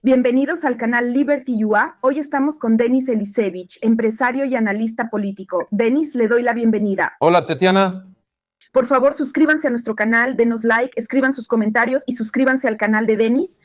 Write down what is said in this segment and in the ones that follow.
Bienvenidos al canal Liberty UA. Hoy estamos con Denis Elisevich, empresario y analista político. Denis, le doy la bienvenida. Hola, Tatiana. Por favor, suscríbanse a nuestro canal, denos like, escriban sus comentarios y suscríbanse al canal de Denis.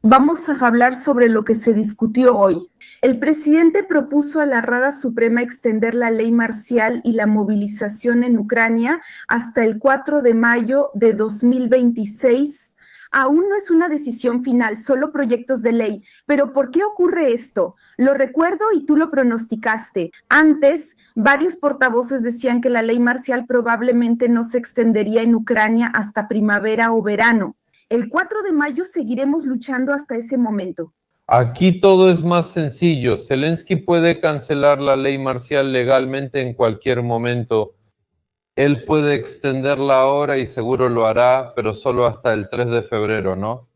Vamos a hablar sobre lo que se discutió hoy. El presidente propuso a la Rada Suprema extender la ley marcial y la movilización en Ucrania hasta el 4 de mayo de 2026. Aún no es una decisión final, solo proyectos de ley. Pero ¿por qué ocurre esto? Lo recuerdo y tú lo pronosticaste. Antes, varios portavoces decían que la ley marcial probablemente no se extendería en Ucrania hasta primavera o verano. El 4 de mayo seguiremos luchando hasta ese momento. Aquí todo es más sencillo. Zelensky puede cancelar la ley marcial legalmente en cualquier momento. Él puede extenderla ahora y seguro lo hará, pero solo hasta el 3 de febrero, ¿no?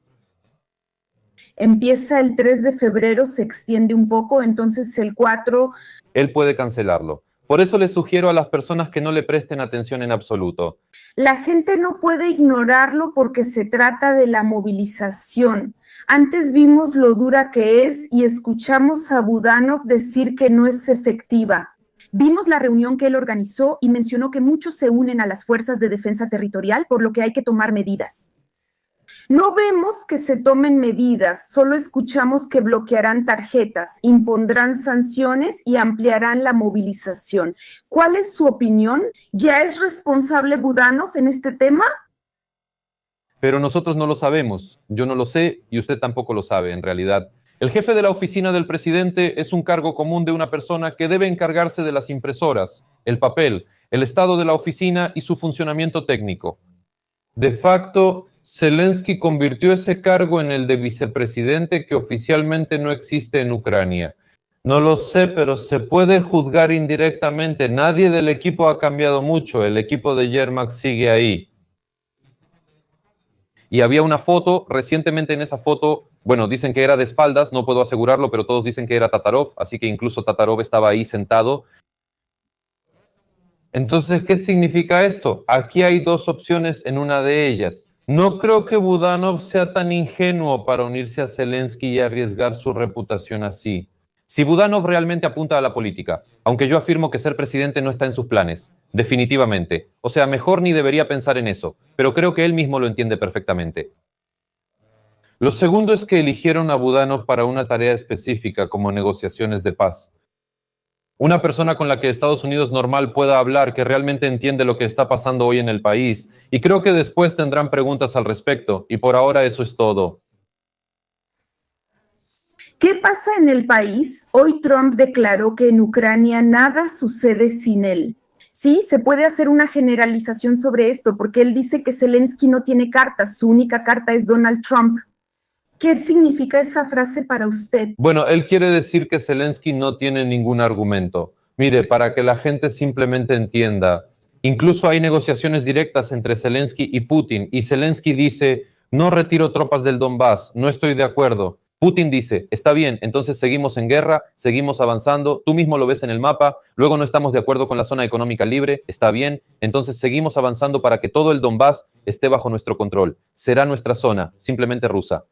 Empieza el 3 de febrero, se extiende un poco, entonces el 4... Él puede cancelarlo. Por eso le sugiero a las personas que no le presten atención en absoluto. La gente no puede ignorarlo porque se trata de la movilización. Antes vimos lo dura que es y escuchamos a Budanov decir que no es efectiva. Vimos la reunión que él organizó y mencionó que muchos se unen a las fuerzas de defensa territorial, por lo que hay que tomar medidas. No vemos que se tomen medidas, solo escuchamos que bloquearán tarjetas, impondrán sanciones y ampliarán la movilización. ¿Cuál es su opinión? ¿Ya es responsable Budanov en este tema? Pero nosotros no lo sabemos. Yo no lo sé y usted tampoco lo sabe, en realidad. El jefe de la oficina del presidente es un cargo común de una persona que debe encargarse de las impresoras, el papel, el estado de la oficina y su funcionamiento técnico. De facto, Zelensky convirtió ese cargo en el de vicepresidente que oficialmente no existe en Ucrania. No lo sé, pero se puede juzgar indirectamente. Nadie del equipo ha cambiado mucho. El equipo de Yermak sigue ahí. Y había una foto, recientemente en esa foto, bueno, dicen que era de espaldas, no puedo asegurarlo, pero todos dicen que era Tatarov, así que incluso Tatarov estaba ahí sentado. Entonces, ¿qué significa esto? Aquí hay dos opciones en una de ellas. No creo que Budanov sea tan ingenuo para unirse a Zelensky y arriesgar su reputación así. Si Budanov realmente apunta a la política, aunque yo afirmo que ser presidente no está en sus planes, definitivamente. O sea, mejor ni debería pensar en eso, pero creo que él mismo lo entiende perfectamente. Lo segundo es que eligieron a Budanov para una tarea específica como negociaciones de paz. Una persona con la que Estados Unidos normal pueda hablar, que realmente entiende lo que está pasando hoy en el país. Y creo que después tendrán preguntas al respecto. Y por ahora eso es todo. ¿Qué pasa en el país? Hoy Trump declaró que en Ucrania nada sucede sin él. Sí, se puede hacer una generalización sobre esto, porque él dice que Zelensky no tiene cartas, su única carta es Donald Trump. ¿Qué significa esa frase para usted? Bueno, él quiere decir que Zelensky no tiene ningún argumento. Mire, para que la gente simplemente entienda, incluso hay negociaciones directas entre Zelensky y Putin, y Zelensky dice, no retiro tropas del Donbass, no estoy de acuerdo. Putin dice, está bien, entonces seguimos en guerra, seguimos avanzando, tú mismo lo ves en el mapa, luego no estamos de acuerdo con la zona económica libre, está bien, entonces seguimos avanzando para que todo el Donbass esté bajo nuestro control. Será nuestra zona, simplemente rusa.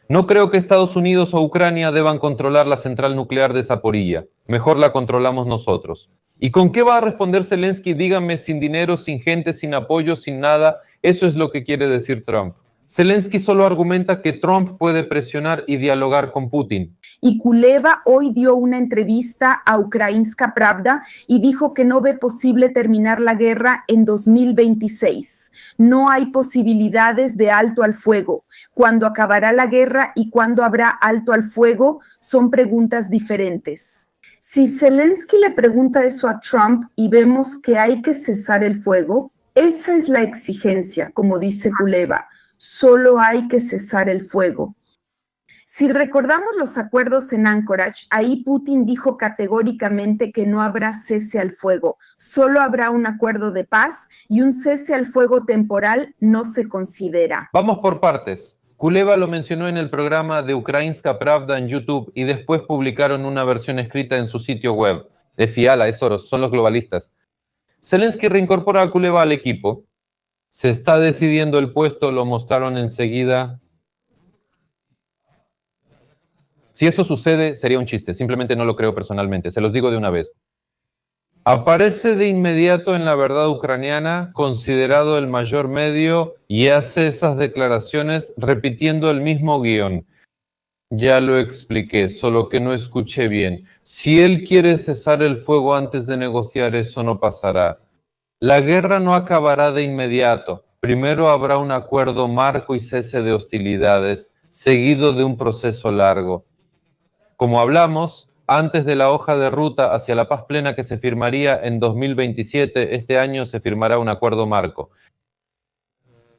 No creo que Estados Unidos o Ucrania deban controlar la central nuclear de Zaporilla. Mejor la controlamos nosotros. ¿Y con qué va a responder Zelensky? Dígame, sin dinero, sin gente, sin apoyo, sin nada. Eso es lo que quiere decir Trump. Zelensky solo argumenta que Trump puede presionar y dialogar con Putin. Y Kuleva hoy dio una entrevista a Ukrainska Pravda y dijo que no ve posible terminar la guerra en 2026. No hay posibilidades de alto al fuego. ¿Cuándo acabará la guerra y cuándo habrá alto al fuego? Son preguntas diferentes. Si Zelensky le pregunta eso a Trump y vemos que hay que cesar el fuego, esa es la exigencia, como dice Kuleva. Solo hay que cesar el fuego. Si recordamos los acuerdos en Anchorage, ahí Putin dijo categóricamente que no habrá cese al fuego, solo habrá un acuerdo de paz y un cese al fuego temporal no se considera. Vamos por partes. Kuleva lo mencionó en el programa de Ukrainska Pravda en YouTube y después publicaron una versión escrita en su sitio web. De Fiala, es Soros, son los globalistas. Zelensky reincorpora a Kuleva al equipo. Se está decidiendo el puesto, lo mostraron enseguida. Si eso sucede, sería un chiste. Simplemente no lo creo personalmente. Se los digo de una vez. Aparece de inmediato en La Verdad Ucraniana, considerado el mayor medio, y hace esas declaraciones repitiendo el mismo guión. Ya lo expliqué, solo que no escuché bien. Si él quiere cesar el fuego antes de negociar, eso no pasará. La guerra no acabará de inmediato. Primero habrá un acuerdo marco y cese de hostilidades, seguido de un proceso largo. Como hablamos, antes de la hoja de ruta hacia la paz plena que se firmaría en 2027, este año se firmará un acuerdo marco.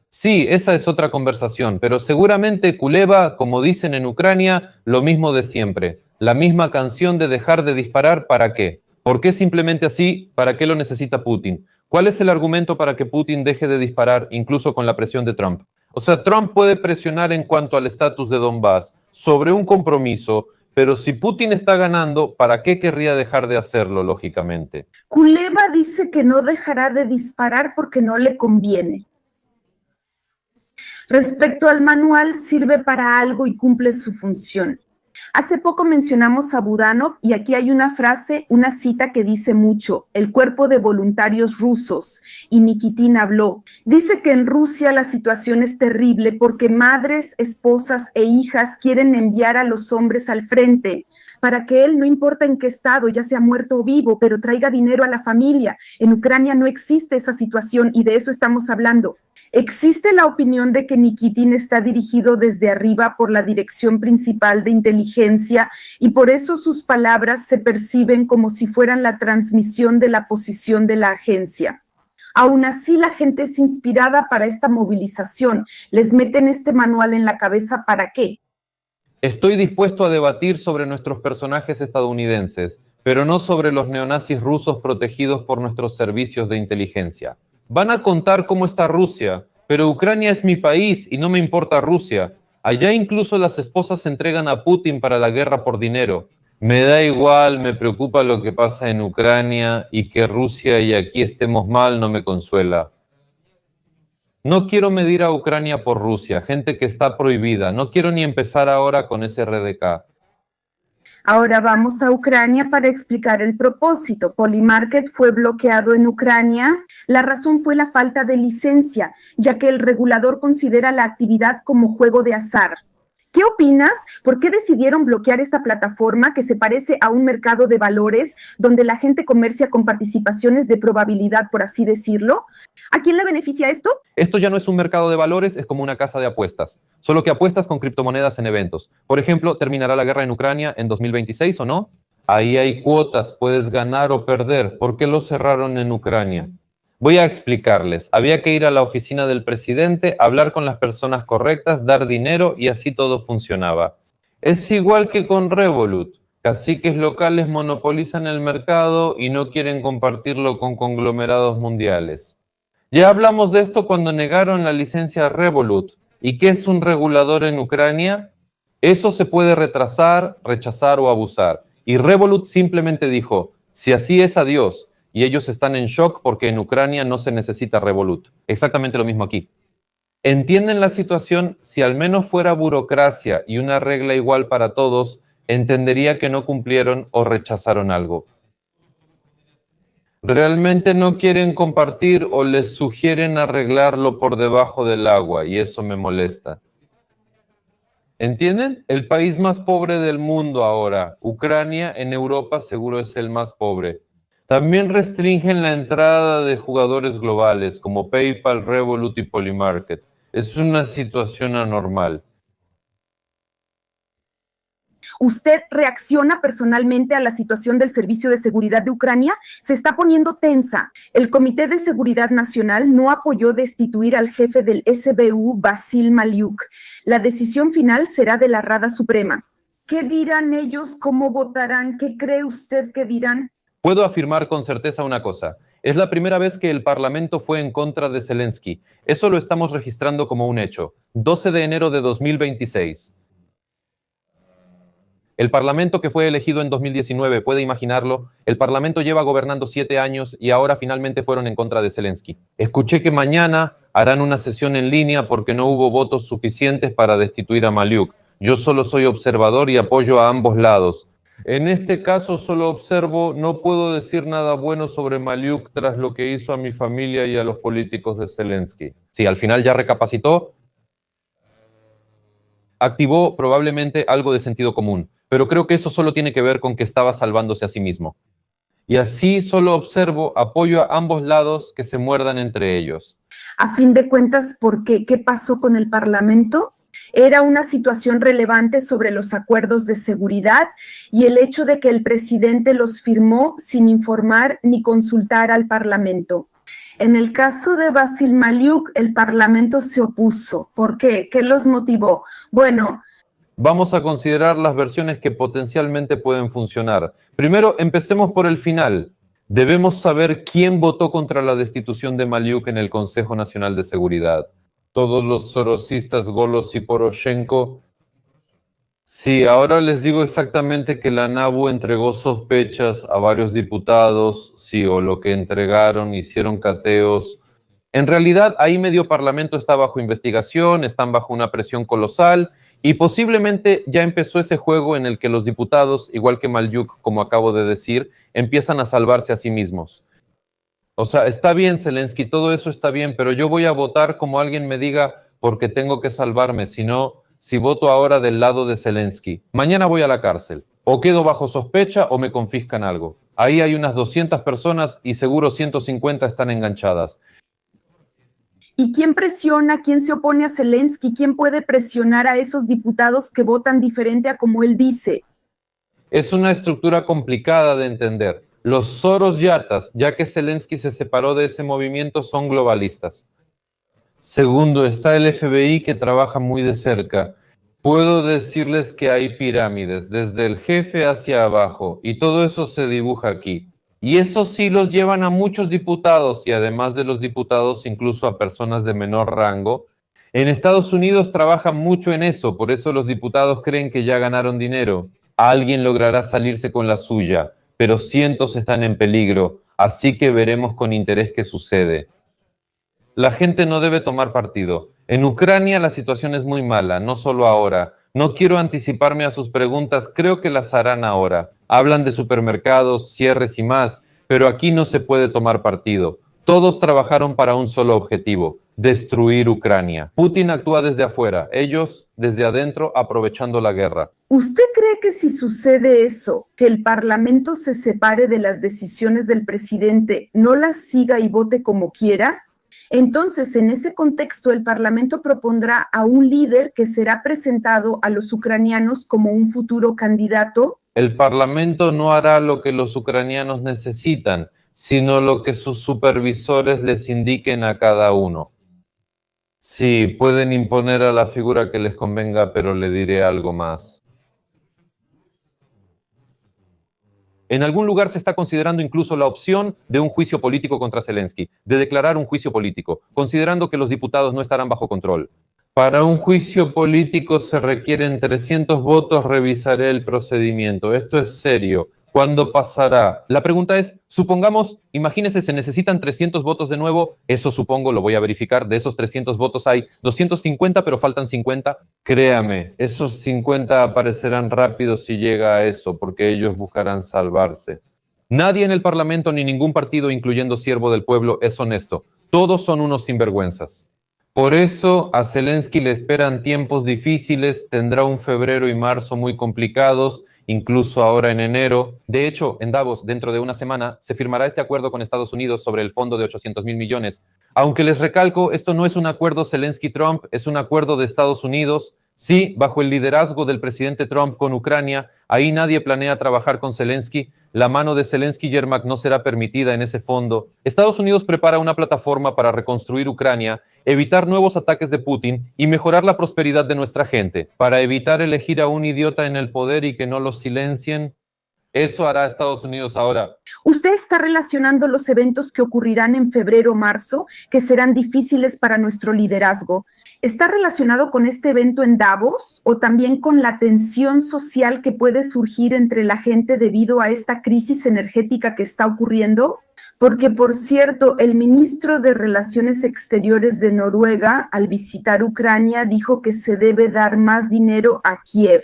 Sí, esa es otra conversación, pero seguramente Kuleva, como dicen en Ucrania, lo mismo de siempre. La misma canción de dejar de disparar, ¿para qué? ¿Por qué simplemente así? ¿Para qué lo necesita Putin? ¿Cuál es el argumento para que Putin deje de disparar, incluso con la presión de Trump? O sea, Trump puede presionar en cuanto al estatus de Donbass sobre un compromiso, pero si Putin está ganando, ¿para qué querría dejar de hacerlo, lógicamente? Kuleva dice que no dejará de disparar porque no le conviene. Respecto al manual, sirve para algo y cumple su función. Hace poco mencionamos a Budanov y aquí hay una frase, una cita que dice mucho, el cuerpo de voluntarios rusos, y Nikitin habló. Dice que en Rusia la situación es terrible porque madres, esposas e hijas quieren enviar a los hombres al frente para que él, no importa en qué estado, ya sea muerto o vivo, pero traiga dinero a la familia. En Ucrania no existe esa situación y de eso estamos hablando. Existe la opinión de que Nikitin está dirigido desde arriba por la Dirección Principal de Inteligencia y por eso sus palabras se perciben como si fueran la transmisión de la posición de la agencia. Aún así, la gente es inspirada para esta movilización. Les meten este manual en la cabeza, ¿para qué? Estoy dispuesto a debatir sobre nuestros personajes estadounidenses, pero no sobre los neonazis rusos protegidos por nuestros servicios de inteligencia. Van a contar cómo está Rusia, pero Ucrania es mi país y no me importa Rusia. Allá incluso las esposas se entregan a Putin para la guerra por dinero. Me da igual, me preocupa lo que pasa en Ucrania y que Rusia y aquí estemos mal no me consuela. No quiero medir a Ucrania por Rusia, gente que está prohibida. No quiero ni empezar ahora con ese RDK. Ahora vamos a Ucrania para explicar el propósito. Polymarket fue bloqueado en Ucrania. La razón fue la falta de licencia, ya que el regulador considera la actividad como juego de azar. ¿Qué opinas? ¿Por qué decidieron bloquear esta plataforma que se parece a un mercado de valores donde la gente comercia con participaciones de probabilidad, por así decirlo? ¿A quién le beneficia esto? Esto ya no es un mercado de valores, es como una casa de apuestas. Solo que apuestas con criptomonedas en eventos. Por ejemplo, ¿terminará la guerra en Ucrania en 2026 o no? Ahí hay cuotas, puedes ganar o perder. ¿Por qué lo cerraron en Ucrania? Voy a explicarles. Había que ir a la oficina del presidente, hablar con las personas correctas, dar dinero y así todo funcionaba. Es igual que con Revolut. Caciques locales monopolizan el mercado y no quieren compartirlo con conglomerados mundiales. Ya hablamos de esto cuando negaron la licencia a Revolut. ¿Y qué es un regulador en Ucrania? Eso se puede retrasar, rechazar o abusar. Y Revolut simplemente dijo, si así es, adiós. Y ellos están en shock porque en Ucrania no se necesita Revolut. Exactamente lo mismo aquí. ¿Entienden la situación? Si al menos fuera burocracia y una regla igual para todos, entendería que no cumplieron o rechazaron algo. Realmente no quieren compartir o les sugieren arreglarlo por debajo del agua y eso me molesta. ¿Entienden? El país más pobre del mundo ahora, Ucrania, en Europa seguro es el más pobre. También restringen la entrada de jugadores globales como PayPal, Revolut y Polymarket. Es una situación anormal. ¿Usted reacciona personalmente a la situación del Servicio de Seguridad de Ucrania? Se está poniendo tensa. El Comité de Seguridad Nacional no apoyó destituir al jefe del SBU, Vasil Maliuk. La decisión final será de la Rada Suprema. ¿Qué dirán ellos? ¿Cómo votarán? ¿Qué cree usted que dirán? Puedo afirmar con certeza una cosa. Es la primera vez que el Parlamento fue en contra de Zelensky. Eso lo estamos registrando como un hecho. 12 de enero de 2026. El Parlamento que fue elegido en 2019, ¿puede imaginarlo? El Parlamento lleva gobernando 7 años y ahora finalmente fueron en contra de Zelensky. Escuché que mañana harán una sesión en línea porque no hubo votos suficientes para destituir a Maliuk. Yo solo soy observador y apoyo a ambos lados. En este caso solo observo, no puedo decir nada bueno sobre Maliuk tras lo que hizo a mi familia y a los políticos de Zelensky. Sí, al final ya recapacitó, activó probablemente algo de sentido común, pero creo que eso solo tiene que ver con que estaba salvándose a sí mismo. Y así solo observo, apoyo a ambos lados que se muerdan entre ellos. A fin de cuentas, ¿por qué? ¿Qué pasó con el Parlamento? Era una situación relevante sobre los acuerdos de seguridad y el hecho de que el presidente los firmó sin informar ni consultar al Parlamento. En el caso de Basil Maliuk, el Parlamento se opuso. ¿Por qué? ¿Qué los motivó? Bueno, vamos a considerar las versiones que potencialmente pueden funcionar. Primero, empecemos por el final. Debemos saber quién votó contra la destitución de Maliuk en el Consejo Nacional de Seguridad. Todos los sorosistas, Golos y Poroshenko. Sí, ahora les digo exactamente que la NABU entregó sospechas a varios diputados, sí, o lo que entregaron, hicieron cateos. En realidad, ahí medio parlamento está bajo investigación, están bajo una presión colosal, y posiblemente ya empezó ese juego en el que los diputados, igual que Maliuk, como acabo de decir, empiezan a salvarse a sí mismos. O sea, está bien, Zelensky, todo eso está bien, pero yo voy a votar como alguien me diga porque tengo que salvarme, sino si voto ahora del lado de Zelensky. Mañana voy a la cárcel, o quedo bajo sospecha o me confiscan algo. Ahí hay unas 200 personas y seguro 150 están enganchadas. ¿y quién presiona, quién se opone a Zelensky? ¿Quién puede presionar a esos diputados que votan diferente a como él dice? Es una estructura complicada de entender. Los Soros Yatas, ya que Zelensky se separó de ese movimiento, son globalistas. Segundo, está el FBI que trabaja muy de cerca. Puedo decirles que hay pirámides, desde el jefe hacia abajo, y todo eso se dibuja aquí. Y esos sí los llevan a muchos diputados, y además de los diputados, incluso a personas de menor rango. En Estados Unidos trabajan mucho en eso, por eso los diputados creen que ya ganaron dinero. Alguien logrará salirse con la suya, pero cientos están en peligro, así que veremos con interés qué sucede. La gente no debe tomar partido. En Ucrania la situación es muy mala, no solo ahora. No quiero anticiparme a sus preguntas, creo que las harán ahora. Hablan de supermercados, cierres y más, pero aquí no se puede tomar partido. Todos trabajaron para un solo objetivo, destruir Ucrania. Putin actúa desde afuera, ellos desde adentro aprovechando la guerra. ¿Usted cree que si sucede eso, que el Parlamento se separe de las decisiones del presidente, no las siga y vote como quiera? Entonces, en ese contexto, el Parlamento propondrá a un líder que será presentado a los ucranianos como un futuro candidato. El Parlamento no hará lo que los ucranianos necesitan, sino lo que sus supervisores les indiquen a cada uno. Sí, pueden imponer a la figura que les convenga, pero le diré algo más. En algún lugar se está considerando incluso la opción de un juicio político contra Zelensky, de declarar un juicio político, considerando que los diputados no estarán bajo control. Para un juicio político se requieren 300 votos, revisaré el procedimiento. Esto es serio. ¿Cuándo pasará? La pregunta es, supongamos, imagínense, se necesitan 300 votos de nuevo, eso supongo, lo voy a verificar, de esos 300 votos hay 250, pero faltan 50. Créame, esos 50 aparecerán rápido si llega a eso, porque ellos buscarán salvarse. Nadie en el Parlamento ni ningún partido, incluyendo Siervo del Pueblo, es honesto. Todos son unos sinvergüenzas. Por eso a Zelensky le esperan tiempos difíciles, tendrá un febrero y marzo muy complicados, incluso ahora en enero. De hecho, en Davos, dentro de una semana, se firmará este acuerdo con Estados Unidos sobre el fondo de 800,000 millones. Aunque les recalco, esto no es un acuerdo Zelensky-Trump, es un acuerdo de Estados Unidos. Sí, bajo el liderazgo del presidente Trump con Ucrania, ahí nadie planea trabajar con Zelensky. La mano de Zelensky y Yermak no será permitida en ese fondo. Estados Unidos prepara una plataforma para reconstruir Ucrania, evitar nuevos ataques de Putin y mejorar la prosperidad de nuestra gente. Para evitar elegir a un idiota en el poder y que no lo silencien, eso hará Estados Unidos ahora. ¿Usted está relacionando los eventos que ocurrirán en febrero o marzo, que serán difíciles para nuestro liderazgo? ¿Está relacionado con este evento en Davos o también con la tensión social que puede surgir entre la gente debido a esta crisis energética que está ocurriendo? Porque, por cierto, el ministro de Relaciones Exteriores de Noruega, al visitar Ucrania, dijo que se debe dar más dinero a Kiev.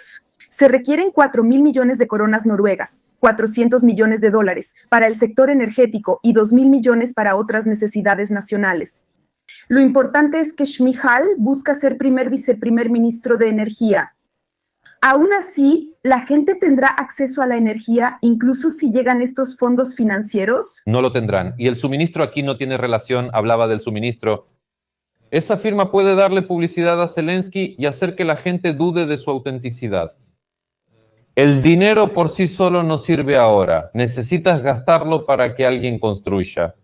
Se requieren 4.000 millones de coronas noruegas, 400 millones de dólares para el sector energético y 2.000 millones para otras necesidades nacionales. Lo importante es que Schmihal busca ser viceprimer ministro de Energía. Aún así, ¿la gente tendrá acceso a la energía incluso si llegan estos fondos financieros? No lo tendrán. Y el suministro aquí no tiene relación, hablaba del suministro. Esa firma puede darle publicidad a Zelensky y hacer que la gente dude de su autenticidad. El dinero por sí solo no sirve ahora. Necesitas gastarlo para que alguien construya.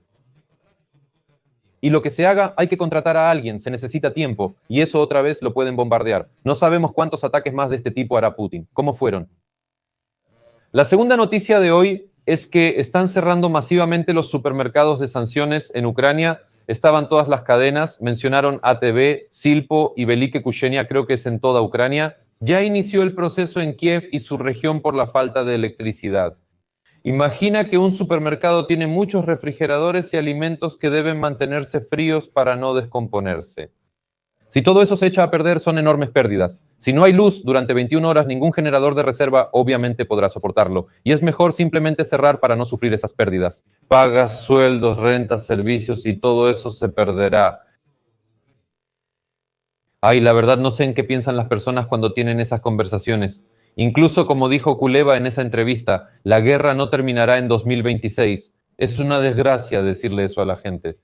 Y lo que se haga, hay que contratar a alguien, se necesita tiempo, y eso otra vez lo pueden bombardear. No sabemos cuántos ataques más de este tipo hará Putin. ¿Cómo fueron? La segunda noticia de hoy es que están cerrando masivamente los supermercados de sanciones en Ucrania. Estaban todas las cadenas, mencionaron ATV, Silpo y Velike Kushenia, creo que es en toda Ucrania. Ya inició el proceso en Kiev y su región por la falta de electricidad. Imagina que un supermercado tiene muchos refrigeradores y alimentos que deben mantenerse fríos para no descomponerse. Si todo eso se echa a perder, son enormes pérdidas. Si no hay luz durante 21 horas, ningún generador de reserva obviamente podrá soportarlo. Y es mejor simplemente cerrar para no sufrir esas pérdidas. Pagas sueldos, rentas, servicios y todo eso se perderá. Ay, la verdad no sé en qué piensan las personas cuando tienen esas conversaciones. Incluso como dijo Kuleva en esa entrevista, la guerra no terminará en 2026. Es una desgracia decirle eso a la gente.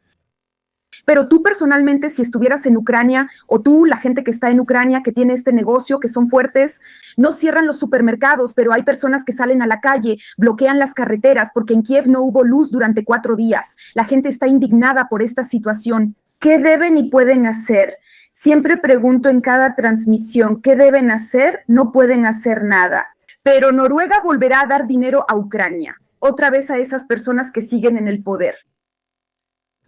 Pero tú personalmente, si estuvieras en Ucrania, o tú, la gente que está en Ucrania, que tiene este negocio, que son fuertes, no cierran los supermercados, pero hay personas que salen a la calle, bloquean las carreteras, porque en Kiev no hubo luz durante 4 días. La gente está indignada por esta situación. ¿Qué deben y pueden hacer? Siempre pregunto en cada transmisión, ¿qué deben hacer? No pueden hacer nada. Pero Noruega volverá a dar dinero a Ucrania, otra vez a esas personas que siguen en el poder.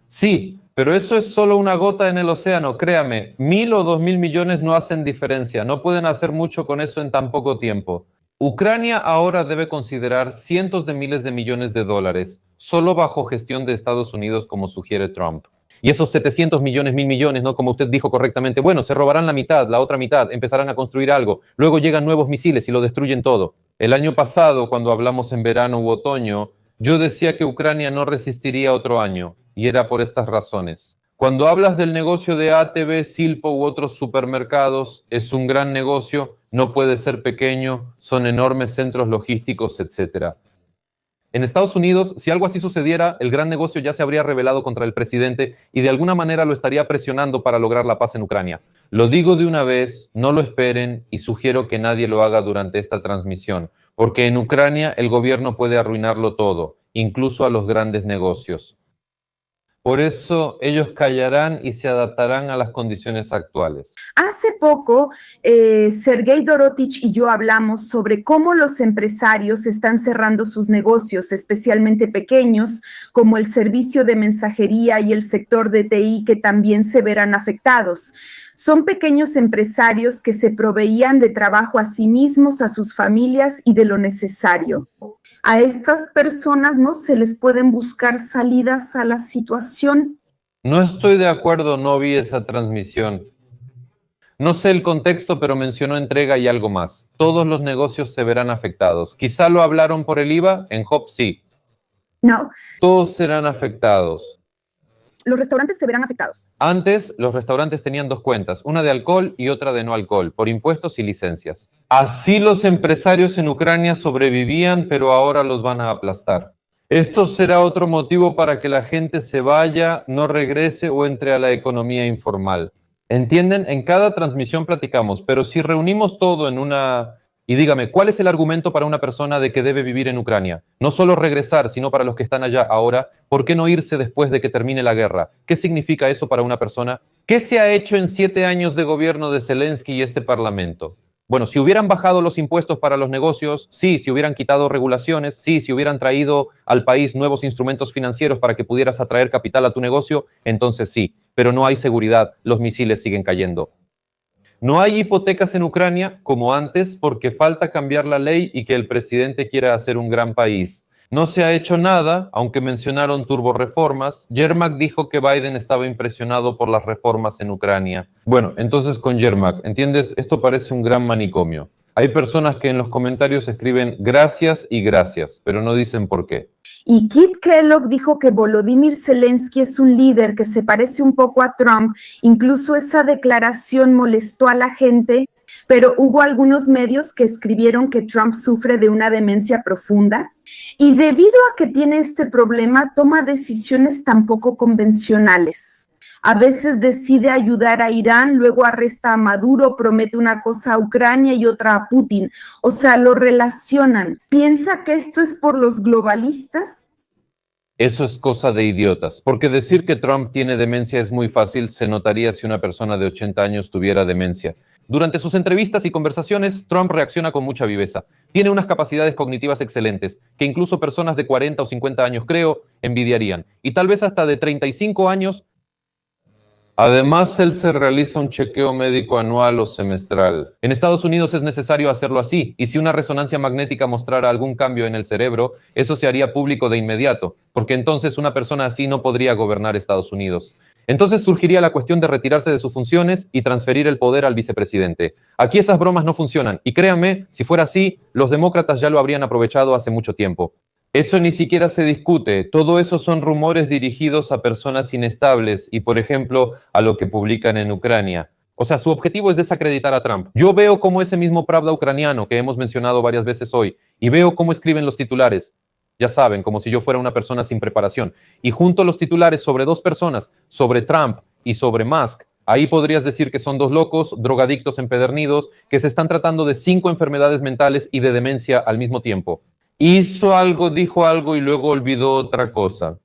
Sí, pero eso es solo una gota en el océano, créame. 1.000 o 2.000 millones no hacen diferencia, no pueden hacer mucho con eso en tan poco tiempo. Ucrania ahora debe considerar cientos de miles de millones de dólares, solo bajo gestión de Estados Unidos, como sugiere Trump. Y esos 700 millones, 1.000 millones, ¿no? Como usted dijo correctamente, bueno, se robarán la mitad, la otra mitad, empezarán a construir algo, luego llegan nuevos misiles y lo destruyen todo. El año pasado, cuando hablamos en verano u otoño, yo decía que Ucrania no resistiría otro año, y era por estas razones. Cuando hablas del negocio de ATV, Silpo u otros supermercados, es un gran negocio, no puede ser pequeño, son enormes centros logísticos, etc. En Estados Unidos, si algo así sucediera, el gran negocio ya se habría rebelado contra el presidente y de alguna manera lo estaría presionando para lograr la paz en Ucrania. Lo digo de una vez, no lo esperen y sugiero que nadie lo haga durante esta transmisión, porque en Ucrania el gobierno puede arruinarlo todo, incluso a los grandes negocios. Por eso ellos callarán y se adaptarán a las condiciones actuales. Hace poco, Sergei Dorotich y yo hablamos sobre cómo los empresarios están cerrando sus negocios, especialmente pequeños, como el servicio de mensajería y el sector de TI, que también se verán afectados. Son pequeños empresarios que se proveían de trabajo a sí mismos, a sus familias y de lo necesario. A estas personas no se les pueden buscar salidas a la situación. No estoy de acuerdo, no vi esa transmisión. No sé el contexto, pero mencionó entrega y algo más. Todos los negocios se verán afectados. Quizá lo hablaron por el IVA, en Hop sí. No. Todos serán afectados. Los restaurantes se verán afectados. Antes, los restaurantes tenían 2 cuentas, una de alcohol y otra de no alcohol, por impuestos y licencias. Así los empresarios en Ucrania sobrevivían, pero ahora los van a aplastar. Esto será otro motivo para que la gente se vaya, no regrese o entre a la economía informal. ¿Entienden? En cada transmisión platicamos, pero si reunimos todo en una... Y dígame, ¿cuál es el argumento para una persona de que debe vivir en Ucrania? No solo regresar, sino para los que están allá ahora, ¿por qué no irse después de que termine la guerra? ¿Qué significa eso para una persona? ¿Qué se ha hecho en 7 años de gobierno de Zelensky y este parlamento? Bueno, si hubieran bajado los impuestos para los negocios, sí, si hubieran quitado regulaciones, sí, si hubieran traído al país nuevos instrumentos financieros para que pudieras atraer capital a tu negocio, entonces sí, pero no hay seguridad, los misiles siguen cayendo. No hay hipotecas en Ucrania como antes porque falta cambiar la ley y que el presidente quiera hacer un gran país. No se ha hecho nada, aunque mencionaron turborreformas. Yermak dijo que Biden estaba impresionado por las reformas en Ucrania. Bueno, entonces con Yermak, ¿entiendes? Esto parece un gran manicomio. Hay personas que en los comentarios escriben gracias y gracias, pero no dicen por qué. Y Kit Kellogg dijo que Volodymyr Zelensky es un líder que se parece un poco a Trump. Incluso esa declaración molestó a la gente, pero hubo algunos medios que escribieron que Trump sufre de una demencia profunda y debido a que tiene este problema, toma decisiones tan poco convencionales. A veces decide ayudar a Irán, luego arresta a Maduro, promete una cosa a Ucrania y otra a Putin. O sea, lo relacionan. ¿Piensa que esto es por los globalistas? Eso es cosa de idiotas, porque decir que Trump tiene demencia es muy fácil, se notaría si una persona de 80 años tuviera demencia. Durante sus entrevistas y conversaciones, Trump reacciona con mucha viveza. Tiene unas capacidades cognitivas excelentes, que incluso personas de 40 o 50 años, creo, envidiarían. Y tal vez hasta de 35 años. Además, él se realiza un chequeo médico anual o semestral. En Estados Unidos es necesario hacerlo así, y si una resonancia magnética mostrara algún cambio en el cerebro, eso se haría público de inmediato, porque entonces una persona así no podría gobernar Estados Unidos. Entonces surgiría la cuestión de retirarse de sus funciones y transferir el poder al vicepresidente. Aquí esas bromas no funcionan, y créanme, si fuera así, los demócratas ya lo habrían aprovechado hace mucho tiempo. Eso ni siquiera se discute, todo eso son rumores dirigidos a personas inestables y, por ejemplo, a lo que publican en Ucrania. O sea, su objetivo es desacreditar a Trump. Yo veo como ese mismo Pravda ucraniano que hemos mencionado varias veces hoy, y veo cómo escriben los titulares. Ya saben, como si yo fuera una persona sin preparación. Y junto a los titulares sobre dos personas, sobre Trump y sobre Musk, ahí podrías decir que son dos locos, drogadictos empedernidos, que se están tratando de 5 enfermedades mentales y de demencia al mismo tiempo. Hizo algo, dijo algo y luego olvidó otra cosa.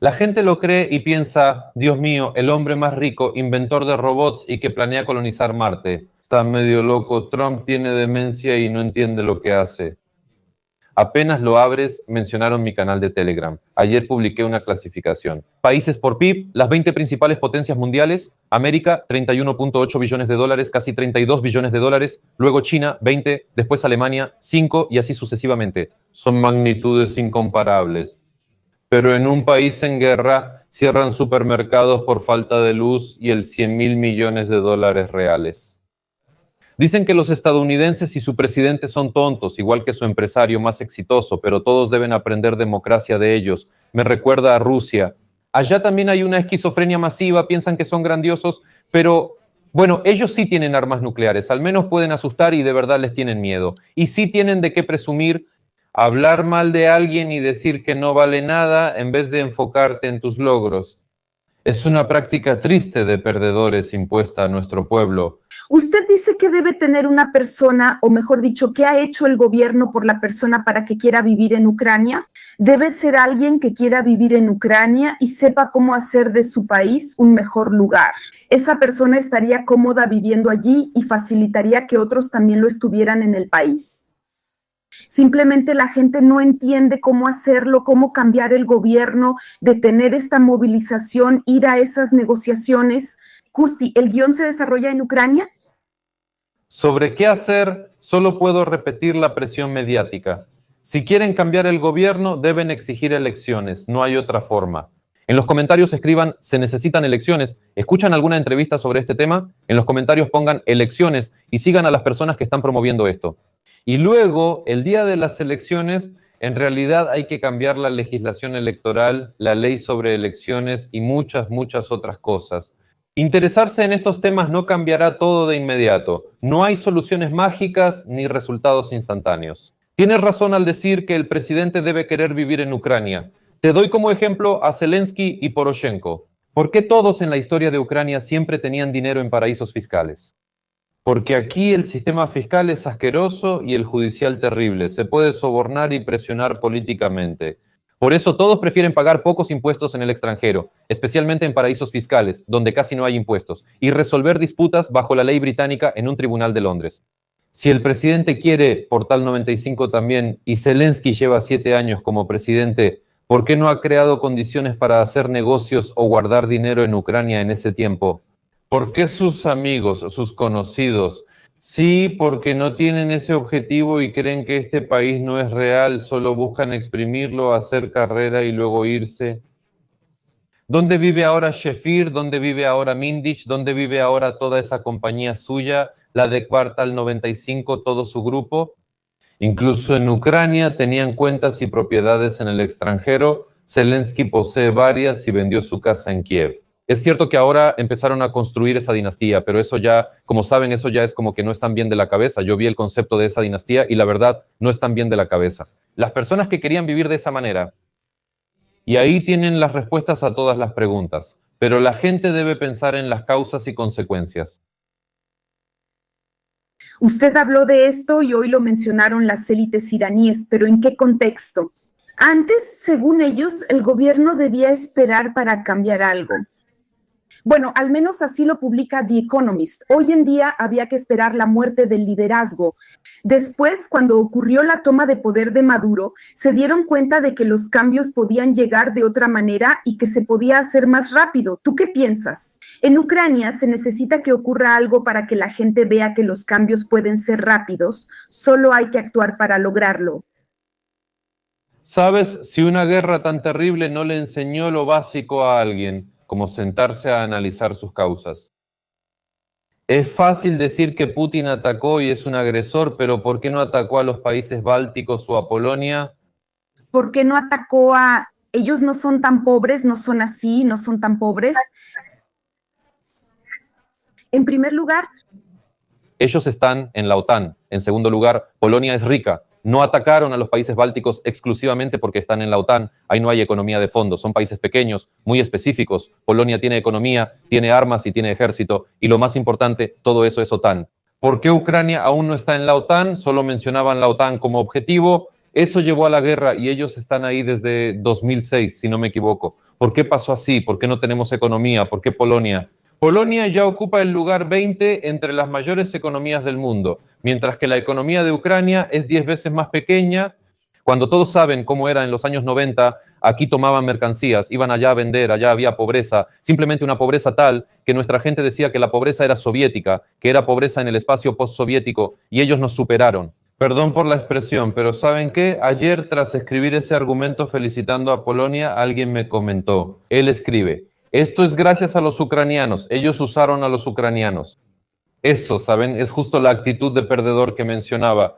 La gente lo cree y piensa, Dios mío, el hombre más rico, inventor de robots y que planea colonizar Marte. Está medio loco, Trump tiene demencia y no entiende lo que hace. Apenas lo abres, mencionaron mi canal de Telegram. Ayer publiqué una clasificación. Países por PIB, las 20 principales potencias mundiales. América, 31.8 billones de dólares, casi 32 billones de dólares. Luego China, 20. Después Alemania, 5 y así sucesivamente. Son magnitudes incomparables. Pero en un país en guerra cierran supermercados por falta de luz y el 100.000 millones de dólares reales. Dicen que los estadounidenses y su presidente son tontos, igual que su empresario más exitoso, pero todos deben aprender democracia de ellos. Me recuerda a Rusia. Allá también hay una esquizofrenia masiva, piensan que son grandiosos, pero bueno, ellos sí tienen armas nucleares, al menos pueden asustar y de verdad les tienen miedo. Y sí tienen de qué presumir, hablar mal de alguien y decir que no vale nada en vez de enfocarte en tus logros. Es una práctica triste de perdedores impuesta a nuestro pueblo. ¿Usted dice que debe tener una persona, o mejor dicho, qué ha hecho el gobierno por la persona para que quiera vivir en Ucrania? Debe ser alguien que quiera vivir en Ucrania y sepa cómo hacer de su país un mejor lugar. Esa persona estaría cómoda viviendo allí y facilitaría que otros también lo estuvieran en el país. Simplemente la gente no entiende cómo hacerlo, cómo cambiar el gobierno, detener esta movilización, ir a esas negociaciones. Kusti, ¿el guión se desarrolla en Ucrania? Sobre qué hacer, solo puedo repetir la presión mediática. Si quieren cambiar el gobierno, deben exigir elecciones, no hay otra forma. En los comentarios escriban, se necesitan elecciones. ¿Escuchan alguna entrevista sobre este tema? En los comentarios pongan elecciones y sigan a las personas que están promoviendo esto. Y luego, el día de las elecciones, en realidad hay que cambiar la legislación electoral, la ley sobre elecciones y muchas, muchas otras cosas. Interesarse en estos temas no cambiará todo de inmediato. No hay soluciones mágicas ni resultados instantáneos. Tienes razón al decir que el presidente debe querer vivir en Ucrania. Te doy como ejemplo a Zelensky y Poroshenko. ¿Por qué todos en la historia de Ucrania siempre tenían dinero en paraísos fiscales? Porque aquí el sistema fiscal es asqueroso y el judicial terrible. Se puede sobornar y presionar políticamente. Por eso todos prefieren pagar pocos impuestos en el extranjero, especialmente en paraísos fiscales, donde casi no hay impuestos, y resolver disputas bajo la ley británica en un tribunal de Londres. Si el presidente quiere Portal 95 también, y Zelensky lleva 7 años como presidente, ¿por qué no ha creado condiciones para hacer negocios o guardar dinero en Ucrania en ese tiempo? ¿Por qué sus amigos, sus conocidos, Sí, porque no tienen ese objetivo y creen que este país no es real, solo buscan exprimirlo, hacer carrera y luego irse. ¿Dónde vive ahora Shefir? ¿Dónde vive ahora Mindich? ¿Dónde vive ahora toda esa compañía suya, la de Quartal 95, todo su grupo? Incluso en Ucrania tenían cuentas y propiedades en el extranjero. Zelensky posee varias y vendió su casa en Kiev. Es cierto que ahora empezaron a construir esa dinastía, pero eso ya, como saben, eso ya es como que no están bien de la cabeza. Yo vi el concepto de esa dinastía y la verdad no están bien de la cabeza. Las personas que querían vivir de esa manera, y ahí tienen las respuestas a todas las preguntas, pero la gente debe pensar en las causas y consecuencias. Usted habló de esto y hoy lo mencionaron las élites iraníes, pero ¿en qué contexto? Antes, según ellos, el gobierno debía esperar para cambiar algo. Bueno, al menos así lo publica The Economist. Hoy en día había que esperar la muerte del liderazgo. Después, cuando ocurrió la toma de poder de Maduro, se dieron cuenta de que los cambios podían llegar de otra manera y que se podía hacer más rápido. ¿Tú qué piensas? En Ucrania se necesita que ocurra algo para que la gente vea que los cambios pueden ser rápidos. Solo hay que actuar para lograrlo. ¿Sabes? Si una guerra tan terrible no le enseñó lo básico a alguien, como sentarse a analizar sus causas. Es fácil decir que Putin atacó y es un agresor, pero ¿por qué no atacó a los países bálticos o a Polonia? ¿Por qué no atacó a... Ellos no son tan pobres, no son así, no son tan pobres? En primer lugar, Ellos están en la OTAN. En segundo lugar, Polonia es rica. No atacaron a los países bálticos exclusivamente porque están en la OTAN. Ahí no hay economía de fondo. Son países pequeños, muy específicos. Polonia tiene economía, tiene armas y tiene ejército. Y lo más importante, todo eso es OTAN. ¿Por qué Ucrania aún no está en la OTAN? Solo mencionaban la OTAN como objetivo. Eso llevó a la guerra y ellos están ahí desde 2006, si no me equivoco. ¿Por qué pasó así? ¿Por qué no tenemos economía? ¿Por qué Polonia? Polonia ya ocupa el lugar 20 entre las mayores economías del mundo, mientras que la economía de Ucrania es 10 veces más pequeña. Cuando todos saben cómo era en los años 90, aquí tomaban mercancías, iban allá a vender, allá había pobreza, simplemente una pobreza tal que nuestra gente decía que la pobreza era soviética, que era pobreza en el espacio postsoviético, y ellos nos superaron. Perdón por la expresión, pero ¿saben qué? Ayer, tras escribir ese argumento felicitando a Polonia, alguien me comentó. Él escribe: esto es gracias a los ucranianos, ellos usaron a los ucranianos. Eso, ¿saben? Es justo la actitud de perdedor que mencionaba.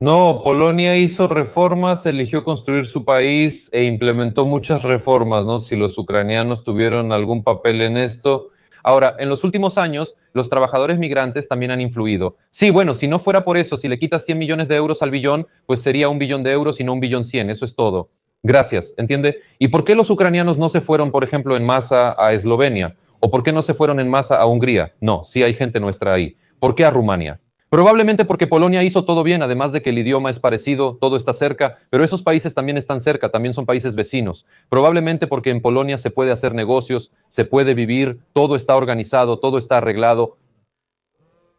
No, Polonia hizo reformas, eligió construir su país e implementó muchas reformas, ¿no? Si los ucranianos tuvieron algún papel en esto. Ahora, en los últimos años, los trabajadores migrantes también han influido. Sí, bueno, si no fuera por eso, si le quitas 100 millones de euros al billón, pues sería 1 billón de euros y no 1,100,000,000, eso es todo. Gracias, ¿entiende? ¿Y por qué los ucranianos no se fueron, por ejemplo, en masa a Eslovenia? ¿O por qué no se fueron en masa a Hungría? No, sí hay gente nuestra ahí. ¿Por qué a Rumania? Probablemente porque Polonia hizo todo bien, además de que el idioma es parecido, todo está cerca, pero esos países también están cerca, también son países vecinos. Probablemente porque en Polonia se puede hacer negocios, se puede vivir, todo está organizado, todo está arreglado.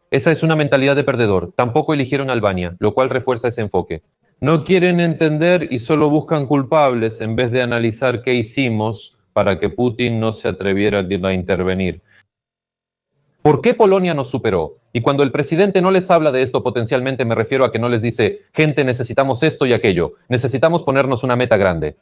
Esa es una mentalidad de perdedor. Tampoco eligieron Albania, lo cual refuerza ese enfoque. No quieren entender y solo buscan culpables en vez de analizar qué hicimos para que Putin no se atreviera a intervenir. ¿Por qué Polonia nos superó? Y cuando el presidente no les habla de esto potencialmente, me refiero a que no les dice, gente, necesitamos esto y aquello, necesitamos ponernos una meta grande.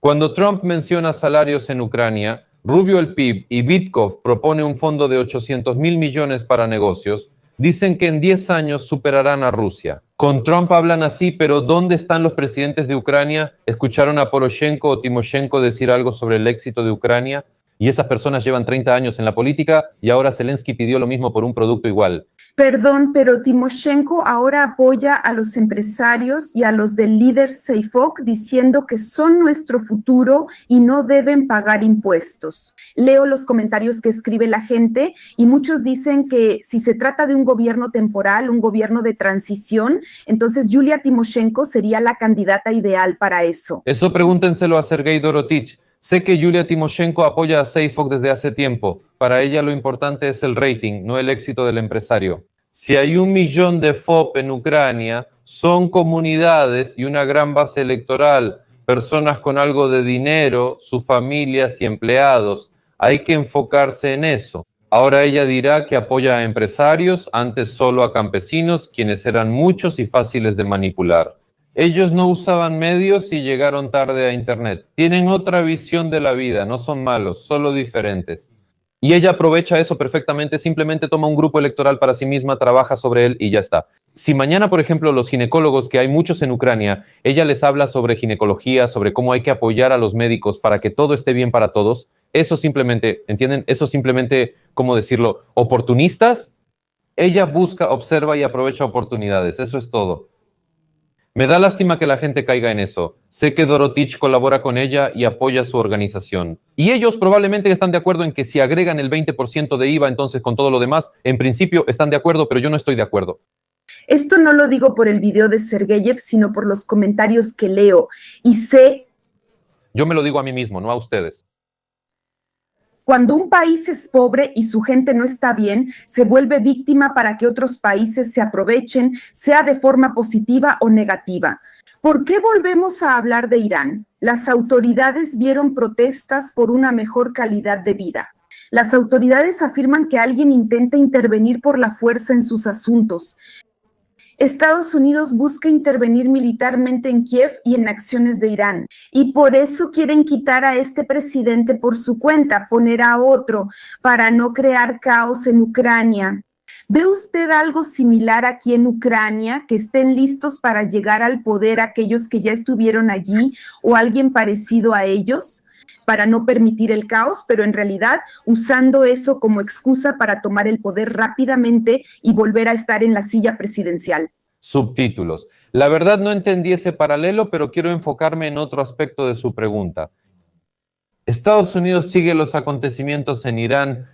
Cuando Trump menciona salarios en Ucrania, Rubio el PIB y Vitkov propone un fondo de 800,000 millones para negocios, dicen que en 10 años superarán a Rusia. Con Trump hablan así, pero ¿dónde están los presidentes de Ucrania? ¿Escucharon a Poroshenko o Timoshenko decir algo sobre el éxito de Ucrania? Y esas personas llevan 30 años en la política y ahora Zelensky pidió lo mismo por un producto igual. Perdón, pero Timoshenko ahora apoya a los empresarios y a los del líder Seifok diciendo que son nuestro futuro y no deben pagar impuestos. Leo los comentarios que escribe la gente y muchos dicen que si se trata de un gobierno temporal, un gobierno de transición, entonces Yulia Timoshenko sería la candidata ideal para eso. Eso pregúntenselo a Sergei Dorotich. Sé que Yulia Timoshenko apoya a Seifok desde hace tiempo. Para ella lo importante es el rating, no el éxito del empresario. Si hay 1 millón de FOP en Ucrania, son comunidades y una gran base electoral, personas con algo de dinero, sus familias y empleados. Hay que enfocarse en eso. Ahora ella dirá que apoya a empresarios, antes solo a campesinos, quienes eran muchos y fáciles de manipular. Ellos no usaban medios y llegaron tarde a Internet. Tienen otra visión de la vida, no son malos, solo diferentes. Y ella aprovecha eso perfectamente, simplemente toma un grupo electoral para sí misma, trabaja sobre él y ya está. Si mañana, por ejemplo, los ginecólogos, que hay muchos en Ucrania, ella les habla sobre ginecología, sobre cómo hay que apoyar a los médicos para que todo esté bien para todos, eso simplemente, ¿entienden? Eso simplemente, ¿cómo decirlo? Oportunistas. Ella busca, observa y aprovecha oportunidades, eso es todo. Me da lástima que la gente caiga en eso. Sé que Dorotich colabora con ella y apoya su organización. Y ellos probablemente están de acuerdo en que si agregan el 20% de IVA, entonces con todo lo demás, en principio están de acuerdo, pero yo no estoy de acuerdo. Esto no lo digo por el video de Sergeyev, sino por los comentarios que leo. Y sé... Yo me lo digo a mí mismo, no a ustedes. Cuando un país es pobre y su gente no está bien, se vuelve víctima para que otros países se aprovechen, sea de forma positiva o negativa. ¿Por qué volvemos a hablar de Irán? Las autoridades vieron protestas por una mejor calidad de vida. Las autoridades afirman que alguien intenta intervenir por la fuerza en sus asuntos. Estados Unidos busca intervenir militarmente en Kiev y en acciones de Irán. Y por eso quieren quitar a este presidente por su cuenta, poner a otro, para no crear caos en Ucrania. ¿Ve usted algo similar aquí en Ucrania, que estén listos para llegar al poder aquellos que ya estuvieron allí o alguien parecido a ellos? Para no permitir el caos, pero en realidad usando eso como excusa para tomar el poder rápidamente y volver a estar en la silla presidencial. Subtítulos. La verdad no entendí ese paralelo, pero quiero enfocarme en otro aspecto de su pregunta. Estados Unidos sigue los acontecimientos en Irán.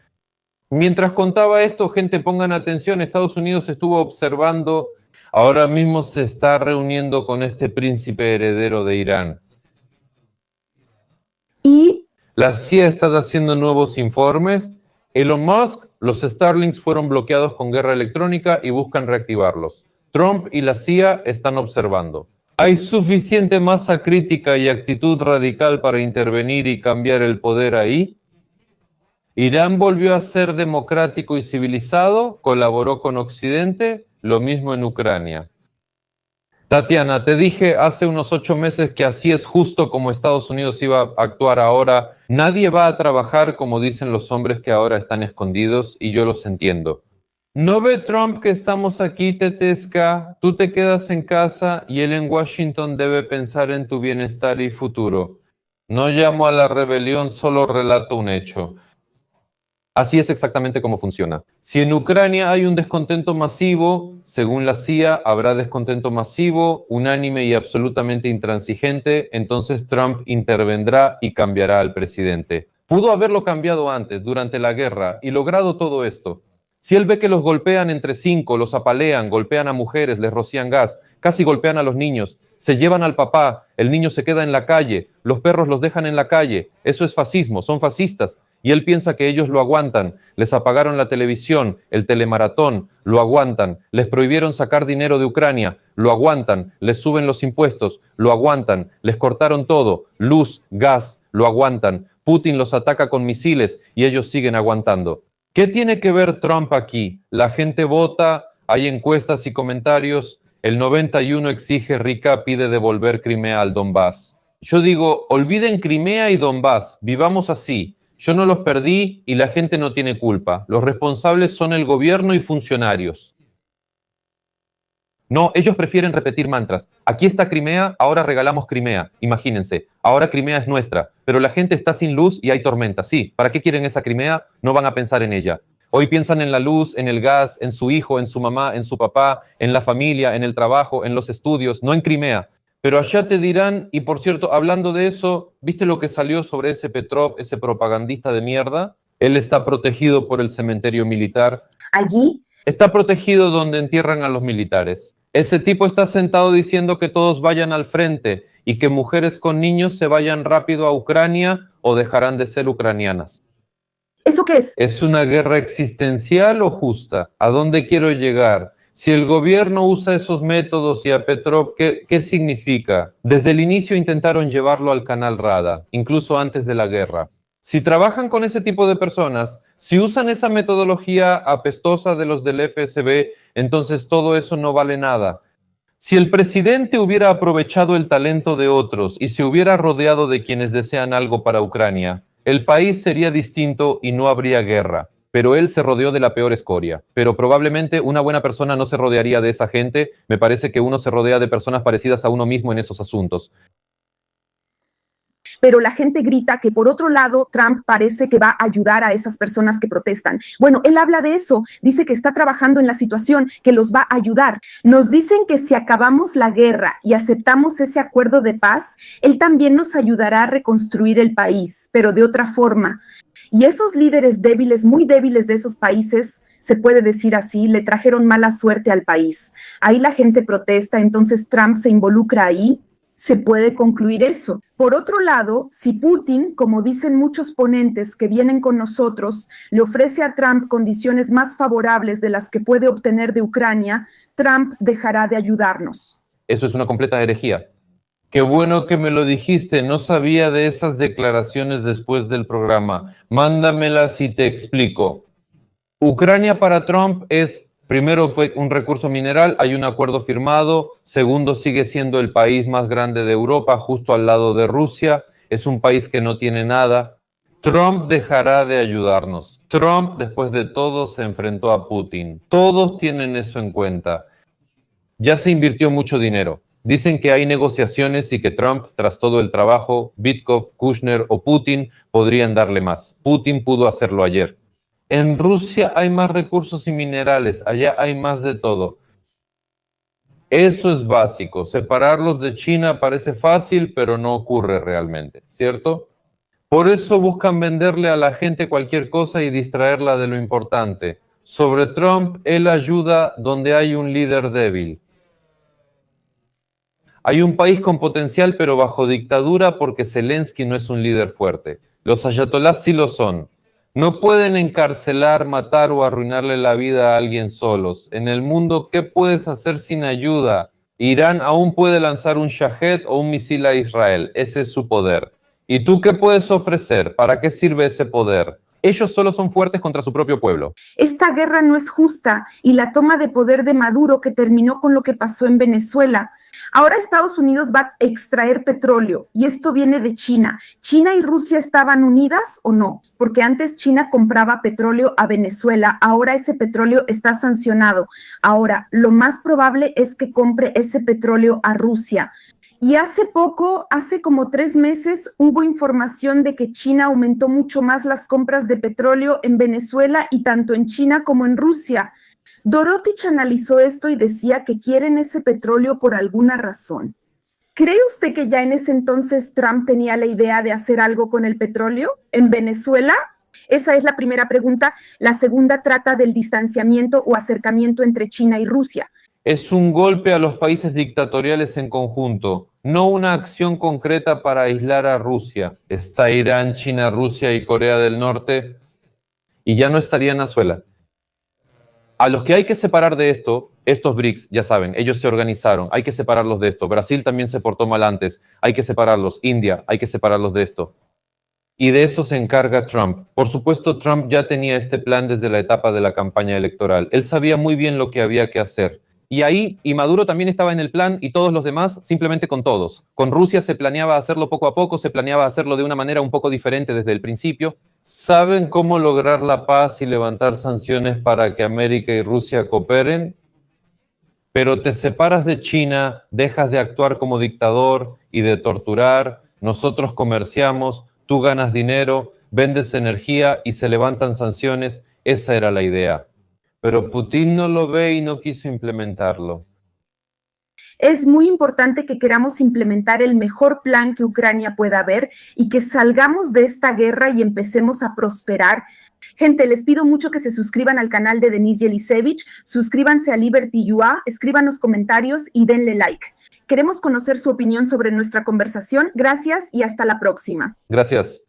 Mientras contaba esto, gente, pongan atención, Estados Unidos estuvo observando, ahora mismo se está reuniendo con este príncipe heredero de Irán. Y la CIA está haciendo nuevos informes. Elon Musk, los Starlinks fueron bloqueados con guerra electrónica y buscan reactivarlos. Trump y la CIA están observando. ¿Hay suficiente masa crítica y actitud radical para intervenir y cambiar el poder ahí? Irán volvió a ser democrático y civilizado, colaboró con Occidente, lo mismo en Ucrania. Tatiana, te dije hace unos 8 meses que así es justo como Estados Unidos iba a actuar ahora. Nadie va a trabajar como dicen los hombres que ahora están escondidos y yo los entiendo. ¿No ve Trump que estamos aquí, Teteska? Tú te quedas en casa y él en Washington debe pensar en tu bienestar y futuro. No llamo a la rebelión, solo relato un hecho. Así es exactamente como funciona. Si en Ucrania hay un descontento masivo, según la CIA, habrá descontento masivo, unánime y absolutamente intransigente, entonces Trump intervendrá y cambiará al presidente. Pudo haberlo cambiado antes, durante la guerra, y logrado todo esto. Si él ve que los golpean entre 5, los apalean, golpean a mujeres, les rocían gas, casi golpean a los niños, se llevan al papá, el niño se queda en la calle, los perros los dejan en la calle, eso es fascismo, son fascistas. Y él piensa que ellos lo aguantan, les apagaron la televisión, el telemaratón, lo aguantan, les prohibieron sacar dinero de Ucrania, lo aguantan, les suben los impuestos, lo aguantan, les cortaron todo, luz, gas, lo aguantan, Putin los ataca con misiles y ellos siguen aguantando. ¿Qué tiene que ver Trump aquí? La gente vota, hay encuestas y comentarios, el 91 exige Rica, pide devolver Crimea al Donbass. Yo digo, olviden Crimea y Donbass, vivamos así. Yo no los perdí y la gente no tiene culpa. Los responsables son el gobierno y funcionarios. No, ellos prefieren repetir mantras. Aquí está Crimea, ahora regalamos Crimea. Imagínense, ahora Crimea es nuestra, pero la gente está sin luz y hay tormenta. Sí, ¿para qué quieren esa Crimea? No van a pensar en ella. Hoy piensan en la luz, en el gas, en su hijo, en su mamá, en su papá, en la familia, en el trabajo, en los estudios, no en Crimea. Pero allá te dirán, y por cierto, hablando de eso, ¿viste lo que salió sobre ese Petrov, ese propagandista de mierda? Él está protegido por el cementerio militar. allí Está protegido donde entierran a los militares. Ese tipo está sentado diciendo que todos vayan al frente y que mujeres con niños se vayan rápido a Ucrania o dejarán de ser ucranianas. ¿eso qué es? ¿Es una guerra existencial o justa? ¿A dónde quiero llegar? Si el gobierno usa esos métodos y a Petrov, ¿qué significa? Desde el inicio intentaron llevarlo al canal Rada, incluso antes de la guerra. Si trabajan con ese tipo de personas, Si usan esa metodología apestosa de los del FSB, entonces todo eso no vale nada. Si el presidente hubiera aprovechado el talento de otros y se hubiera rodeado de quienes desean algo para Ucrania, el país sería distinto y no habría guerra. Pero él se rodeó de la peor escoria. Pero probablemente una buena persona no se rodearía de esa gente. Me parece que uno se rodea de personas parecidas a uno mismo en esos asuntos. Pero la gente grita que por otro lado Trump parece que va a ayudar a esas personas que protestan. Bueno, él habla de eso, dice que está trabajando en la situación, que los va a ayudar. Nos dicen que si acabamos la guerra y aceptamos ese acuerdo de paz, él también nos ayudará a reconstruir el país, pero de otra forma. Y esos líderes débiles, muy débiles de esos países, se puede decir así, le trajeron mala suerte al país. Ahí la gente protesta, entonces Trump se involucra ahí. Se puede concluir eso. Por otro lado, si Putin, como dicen muchos ponentes que vienen con nosotros, le ofrece a Trump condiciones más favorables de las que puede obtener de Ucrania, Trump dejará de ayudarnos. Eso es una completa herejía. Qué bueno que me lo dijiste, no sabía de esas declaraciones después del programa. Mándamelas y te explico. Ucrania para Trump es, primero, un recurso mineral, hay un acuerdo firmado. Segundo, sigue siendo el país más grande de Europa, justo al lado de Rusia. Es un país que no tiene nada. Trump dejará de ayudarnos. Trump, después de todo, se enfrentó a Putin. Todos tienen eso en cuenta. Ya se invirtió mucho dinero. Dicen que hay negociaciones y que Trump, tras todo el trabajo, Witkoff, Kushner o Putin podrían darle más. Putin pudo hacerlo ayer. En Rusia hay más recursos y minerales, allá hay más de todo. Eso es básico. Separarlos de China parece fácil, pero no ocurre realmente, ¿cierto? Por eso buscan venderle a la gente cualquier cosa y distraerla de lo importante. Sobre Trump, él ayuda donde hay un líder débil. Hay un país con potencial, pero bajo dictadura porque Zelensky no es un líder fuerte. Los ayatolás sí lo son. No pueden encarcelar, matar o arruinarle la vida a alguien solos. En el mundo, ¿qué puedes hacer sin ayuda? Irán aún puede lanzar un Shahed o un misil a Israel. Ese es su poder. ¿Y tú qué puedes ofrecer? ¿Para qué sirve ese poder? Ellos solo son fuertes contra su propio pueblo. Esta guerra no es justa y la toma de poder de Maduro que terminó con lo que pasó en Venezuela. Ahora Estados Unidos va a extraer petróleo y esto viene de China. ¿China y Rusia estaban unidas o no? Porque antes China compraba petróleo a Venezuela, ahora ese petróleo está sancionado. Ahora, lo más probable es que compre ese petróleo a Rusia. Y hace poco, hace como 3 meses, hubo información de que China aumentó mucho más las compras de petróleo en Venezuela y tanto en China como en Rusia. Dorotich analizó esto y decía que quieren ese petróleo por alguna razón. ¿Cree usted que ya en ese entonces Trump tenía la idea de hacer algo con el petróleo en Venezuela? Esa es la primera pregunta. La segunda trata del distanciamiento o acercamiento entre China y Rusia. Es un golpe a los países dictatoriales en conjunto, no una acción concreta para aislar a Rusia. Está Irán, China, Rusia y Corea del Norte y ya no estaría Venezuela. A los que hay que separar de esto, estos BRICS, ya saben, ellos se organizaron, hay que separarlos de esto. Brasil también se portó mal antes, hay que separarlos. India, hay que separarlos de esto. Y de eso se encarga Trump. Por supuesto, Trump ya tenía este plan desde la etapa de la campaña electoral. Él sabía muy bien lo que había que hacer. Y Maduro también estaba en el plan y todos los demás simplemente con todos. Con Rusia se planeaba hacerlo poco a poco, se planeaba hacerlo de una manera un poco diferente desde el principio. ¿Saben cómo lograr la paz y levantar sanciones para que América y Rusia cooperen? Pero te separas de China, dejas de actuar como dictador y de torturar, nosotros comerciamos, tú ganas dinero, vendes energía y se levantan sanciones. Esa era la idea. Pero Putin no lo ve y no quiso implementarlo. Es muy importante que queramos implementar el mejor plan que Ucrania pueda ver y que salgamos de esta guerra y empecemos a prosperar. Gente, les pido mucho que se suscriban al canal de Denise Jelisevich, suscríbanse a Liberty UA, escríbanos comentarios y denle like. Queremos conocer su opinión sobre nuestra conversación. Gracias y hasta la próxima. Gracias.